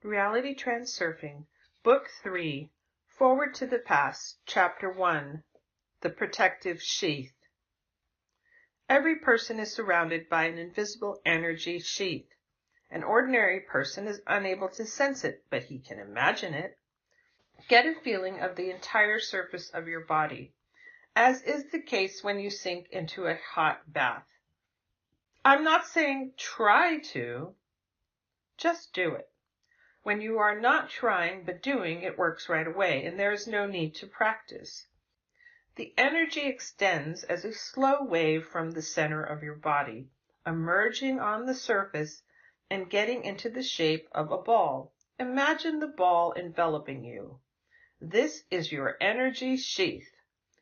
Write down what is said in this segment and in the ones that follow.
Reality Transurfing, Book 3, Forward to the Past, Chapter 1, The Protective Sheath. Every person is surrounded by an invisible energy sheath. An ordinary person is unable to sense it, but he can imagine it. Get a feeling of the entire surface of your body, as is the case when you sink into a hot bath. I'm not saying try to, just do it. When you are not trying but doing, it works right away, and there is no need to practice. The energy extends as a slow wave from the center of your body, emerging on the surface and getting into the shape of a ball. Imagine the ball enveloping you. This is your energy sheath.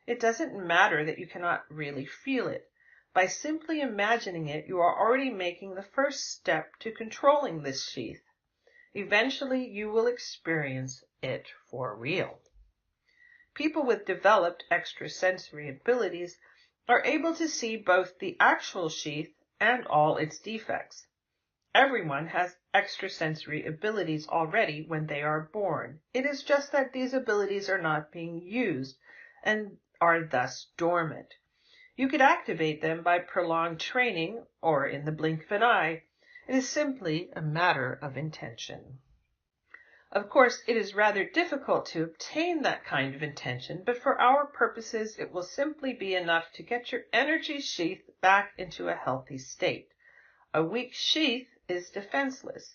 It doesn't matter that you cannot really feel it. By simply imagining it, you are already making the first step to controlling this sheath. Eventually, you will experience it for real. People with developed extrasensory abilities are able to see both the actual sheath and all its defects. Everyone has extrasensory abilities already when they are born. It is just that these abilities are not being used and are thus dormant. You could activate them by prolonged training or in the blink of an eye. It is simply a matter of intention. Of course, it is rather difficult to obtain that kind of intention, but for our purposes, it will simply be enough to get your energy sheath back into a healthy state. A weak sheath is defenseless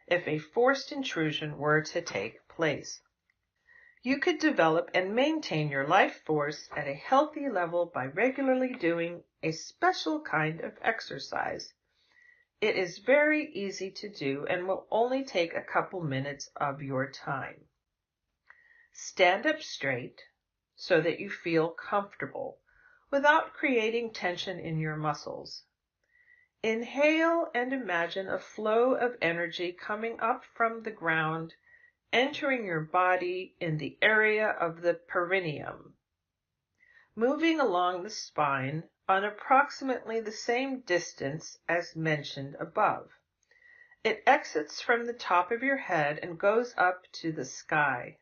if a forced intrusion were to take place. You could develop and maintain your life force at a healthy level by regularly doing a special kind of exercise. It is very easy to do and will only take a couple minutes of your time. Stand up straight so that you feel comfortable without creating tension in your muscles. Inhale and imagine a flow of energy coming up from the ground, entering your body in the area of the perineum, moving along the spine on approximately the same distance as mentioned above. It exits from the top of your head and goes up to the sky.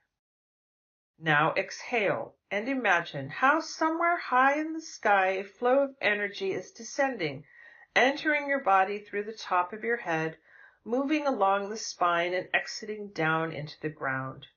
Now exhale and imagine how somewhere high in the sky a flow of energy is descending, entering your body through the top of your head, moving along the spine and exiting down into the ground.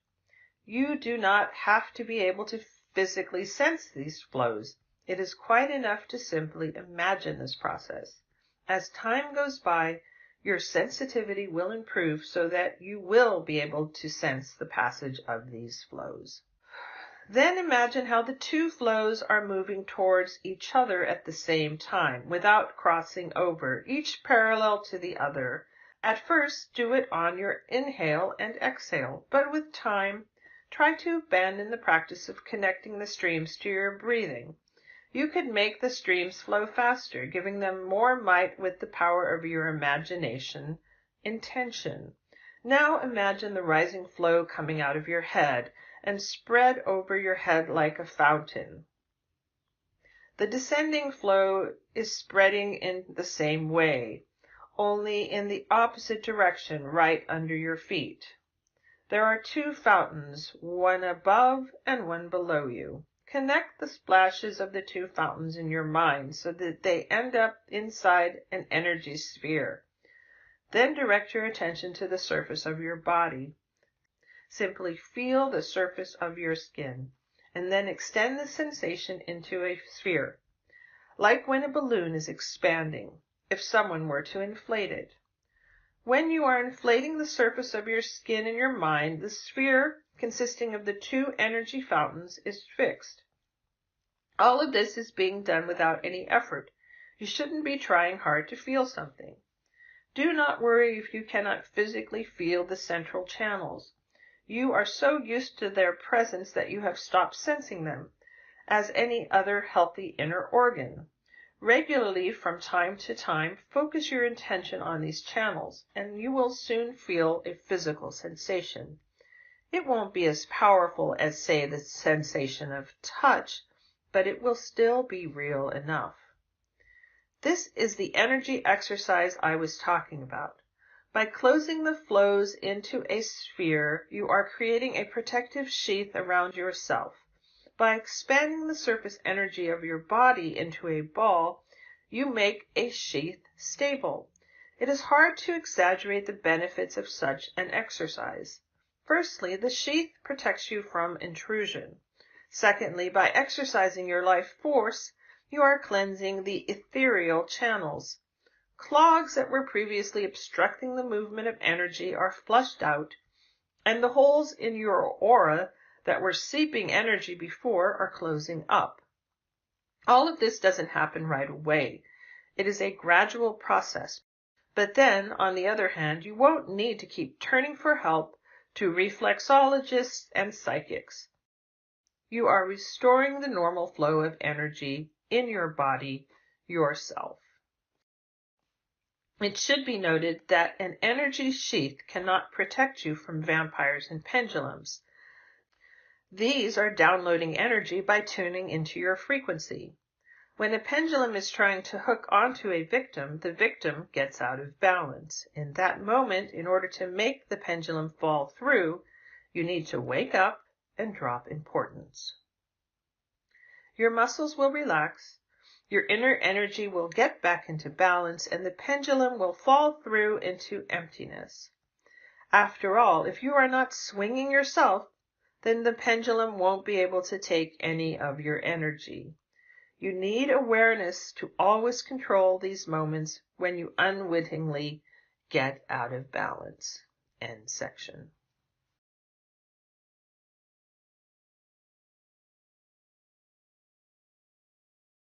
You do not have to be able to physically sense these flows. It is quite enough to simply imagine this process. As time goes by, your sensitivity will improve so that you will be able to sense the passage of these flows. Then imagine how the two flows are moving towards each other at the same time, without crossing over, each parallel to the other. At first, do it on your inhale and exhale, but with time, try to abandon the practice of connecting the streams to your breathing. You could make the streams flow faster, giving them more might with the power of your imagination, intention. Now imagine the rising flow coming out of your head and spread over your head like a fountain. The descending flow is spreading in the same way, only in the opposite direction, right under your feet. There are two fountains, one above and one below you. Connect the splashes of the two fountains in your mind so that they end up inside an energy sphere. Then direct your attention to the surface of your body. Simply feel the surface of your skin, and then extend the sensation into a sphere, like when a balloon is expanding, if someone were to inflate it. When you are inflating the surface of your skin in your mind, the sphere, consisting of the two energy fountains, is fixed. All of this is being done without any effort. You shouldn't be trying hard to feel something. Do not worry if you cannot physically feel the central channels. You are so used to their presence that you have stopped sensing them, as any other healthy inner organ. Regularly, from time to time, focus your attention on these channels, and you will soon feel a physical sensation. It won't be as powerful as, say, the sensation of touch, but it will still be real enough. This is the energy exercise I was talking about. By closing the flows into a sphere, you are creating a protective sheath around yourself. By expanding the surface energy of your body into a ball, you make a sheath stable. It is hard to exaggerate the benefits of such an exercise. Firstly, the sheath protects you from intrusion. Secondly, by exercising your life force, you are cleansing the ethereal channels. Clogs that were previously obstructing the movement of energy are flushed out, and the holes in your aura that were seeping energy before are closing up. All of this doesn't happen right away. It is a gradual process. But then, on the other hand, you won't need to keep turning for help to reflexologists and psychics. You are restoring the normal flow of energy in your body yourself. It should be noted that an energy sheath cannot protect you from vampires and pendulums. These are downloading energy by tuning into your frequency. When a pendulum is trying to hook onto a victim, the victim gets out of balance. In that moment, in order to make the pendulum fall through, you need to wake up and drop importance. Your muscles will relax, your inner energy will get back into balance, and the pendulum will fall through into emptiness. After all, if you are not swinging yourself, then the pendulum won't be able to take any of your energy. You need awareness to always control these moments when you unwittingly get out of balance. End section.